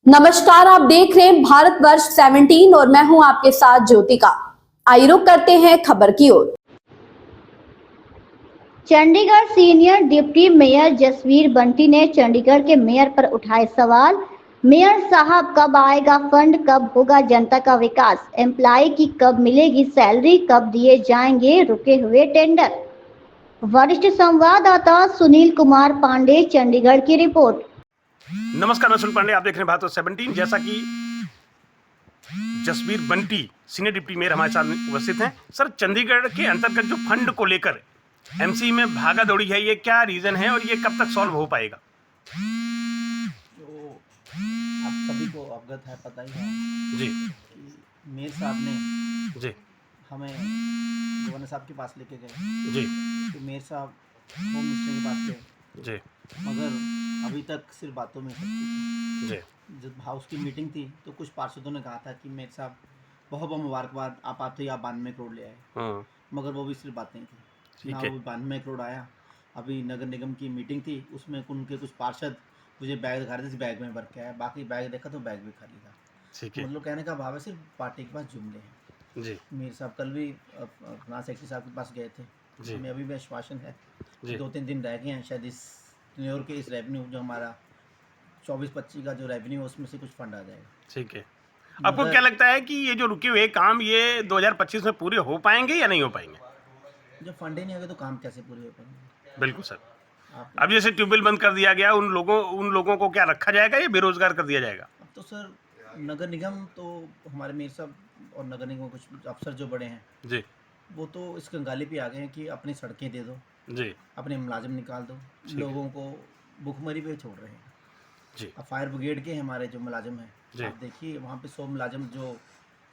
नमस्कार, आप देख रहे हैं भारतवर्ष 17 और मैं हूं आपके साथ ज्योतिका। आइए रुक करते हैं खबर की ओर। Chandigarh senior deputy mayor Jasvir Bunty ने चंडीगढ़ के मेयर पर उठाए सवाल। मेयर साहब, कब आएगा फंड, कब होगा जनता का विकास, एम्प्लॉय की कब मिलेगी सैलरी, कब दिए जाएंगे रुके हुए टेंडर। वरिष्ठ संवाददाता सुनील कुमार पांडे, चंडीगढ़ की रिपोर्ट। नमस्कार, मैं सुनील पांडे, आप देख रहे हैं भारतवर्ष 17। जैसा कि Jasvir Bunty senior deputy mayor हमारे साथ उपस्थित हैं। सर, चंडीगढ़ के अंतर्गत जो फंड को लेकर एमसी में भागा दौड़ी है, ये क्या रीजन है और ये कब तक सॉल्व हो पाएगा? जो आप सभी को अवगत है, पता ही है जी कि मेयर साहब ने जी हमें गवर्नर साहब के पास लेके गए जी कि मेयर साहब होम मिनिस्टर के पास गए, जी मगर अभी तक सिर्फ बातों में सब कुछ जी है। जब हाउस की मीटिंग थी तो कुछ पार्षदों ने कहा था कि मेयर साहब बहुत बहुत मुबारकबाद, आप आते ही आप 92 करोड़ ले आए, हाँ, मगर वो भी सिर्फ बातें थी ठीक ना। है। वो 92 करोड़ आया। अभी नगर निगम की मीटिंग थी, उसमें उनके कुछ पार्षद मुझे बैग दिखा रहे थे, इस बैग में भर के आया, बाकी बैग देखा तो बैग भी खाली था। ठीक है मतलब कहने का भाव है सिर्फ पार्टी के पास जुमले हैं। जी मीर साहब कल भी अपना सेक्रेटरी साहब के पास गए थे, जी हमें अभी भी आश्वासन है जी 2-3 दिन रह गए हैं, शायद इस न्यूयॉर के इस रेवेन्यू जो हमारा 24-25 का जो रेवेन्यू है उसमें से कुछ फंड आ जाएगा। ठीक है। आपको क्या लगता है कि ये जो रुके हुए काम ये 2025 में पूरे हो पाएंगे या नहीं हो पाएंगे? जब फंड ही नहीं होगा तो काम कैसे पूरे हो पाएंगे? बिल्कुल सर। आप अब जैसे ट्यूबवेल बंद कर दिया गया, उन लोगों को क्या रखा जाएगा या बेरोजगार कर दिया जाएगा? अब तो सर नगर निगम तो हमारे मीर साहब और नगर निगम कुछ अफसर जो बड़े हैं जी वो तो इस कंगाली पे आ गए हैं कि अपनी सड़कें दे दो, जी अपने मुलाजिम निकाल दो, ठीक है। लोगों को भुखमरी पे छोड़ रहे हैं। जी अब फायर ब्रिगेड के हमारे जो मुलाजिम जी। हैं, आप देखिए वहाँ पे 100 मुलाजिम जो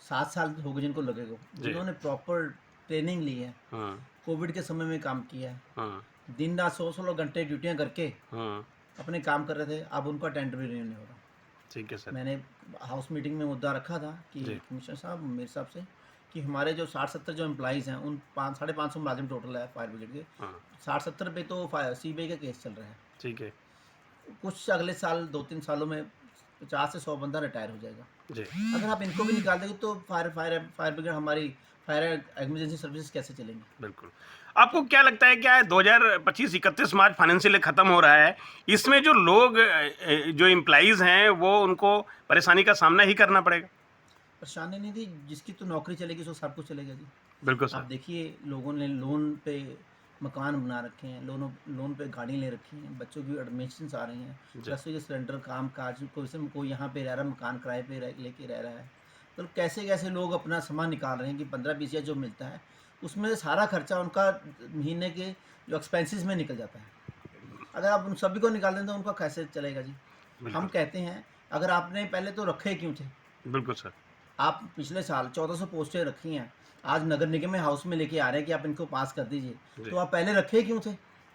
7 साल हो गए जिनको लगेगा, जी। जिन्होंने प्रॉपर ट्रेनिंग ली है, हाँ कोविड के समय में काम किया है, हाँ दिन रात 100-100 घंटे ड्यूटियाँ करके हाँ। अपने काम कर रहे थे, अब उनका टेंडर भी नहीं हो रहा। ठीक है सर। मैंने हाउस मीटिंग में मुद्दा रखा था कि जी। कमिश्नर साहब मेरे साहब से कि हमारे जो 60-70 जो एम्प्लॉइज़ हैं उन 550 मुलाजिम टोटल है फायर ब्रिगेड के, हाँ 60-70 पे तो CBI का केस चल रहा है। ठीक है कुछ अगले साल 2-3 सालों में 50 से 100 बंदा रिटायर हो जाएगा। जी। अगर आप इनको भी निकाल देंगे तो फायर ब्रिगेड हमारी फायर इमरजेंसी सर्विसेज कैसे चलेंगी? बिल्कुल। आपको क्या लगता है, क्या 2025 31 मार्च फाइनेंशियल खत्म हो रहा है, इसमें जो लोग जो एम्प्लॉइज हैं वो उनको परेशानी का सामना ही करना पड़ेगा? परेशानी नहीं थी, जिसकी तो नौकरी चलेगी उसको सब कुछ चलेगा जी। बिल्कुल आप सर। देखिए लोगों ने लोन पे मकान बना रखे हैं, लोन पे गाड़ी ले रखी हैं, बच्चों की एडमिशन्स आ रही हैं, जी। रसोई के सिलेंडर काम काज, कोई यहाँ पे रह रहा है, मकान किराए पे लेके रह रहा है। तो कैसे कैसे लोग अपना सामान निकाल रहे हैं कि 15-20 हज़ार जो मिलता है उसमें से सारा खर्चा उनका महीने के जो एक्सपेंसेस में निकल जाता है। अगर आप उन सभी को निकाल दें तो उनका कैसे चलेगा जी? हम बिल्कुल कहते हैं अगर आपने पहले तो रखे क्यों थे? बिल्कुल सर। आप पिछले साल 1400 पोस्टें रखी हैं, आज नगर निगम में हाउस में लेके आ रहे हैं कि आप इनको पास कर दीजिए, जी। तो आप पहले रखे क्यों थे?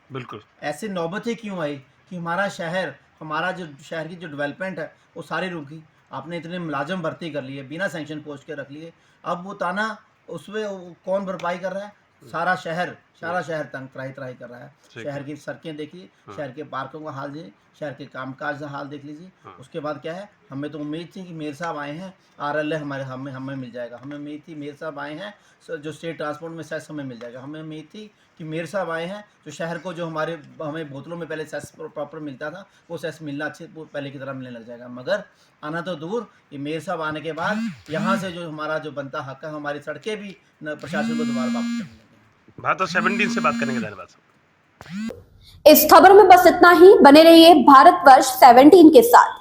बिल्कुल ऐसे नौबतें क्यों आई कि हमारा जो शहर की जो डेवलपमेंट है वो सारी रुकी? आपने इतने मुलाजिम भर्ती कर लिए, बिना सैंक्शन पोस्ट के रख लिए, अब वो ताना उसमें कौन भरपाई कर रहा है? सारा शहर तंग त्राही कर रहा है। ठीक शहर है। की सड़कें देखिए, हाँ। शहर के पार्कों का हाल देखिए, शहर के कामकाज का हाल देख लीजिए। हाँ। उसके बाद क्या है, हमें तो उम्मीद थी कि मेयर साहब आए हैं, RLA हमें मिल जाएगा। हमें उम्मीद थी मेयर साहब आए हैं, जो स्टेट ट्रांसपोर्ट में सेस हमें मिल जाएगा। हमें उम्मीद थी कि मेयर साहब आए हैं, जो शहर को जो हमें बोतलों में पहले सेस प्रॉपर मिलता था, वो सेस मिलना अच्छे वो पहले की तरह मिलने लग जाएगा। मगर आना तो दूर, ये मेयर साहब आने के बाद यहाँ से जो हमारा जो बनता हक है, हमारी सड़कें भी प्रशासन को दोबारा वापस करने लगे। भारतवर्ष 17 से बात करने का धन्यवाद सर। इस खबर में बस इतना ही। बने रहिए भारतवर्ष 17 के साथ।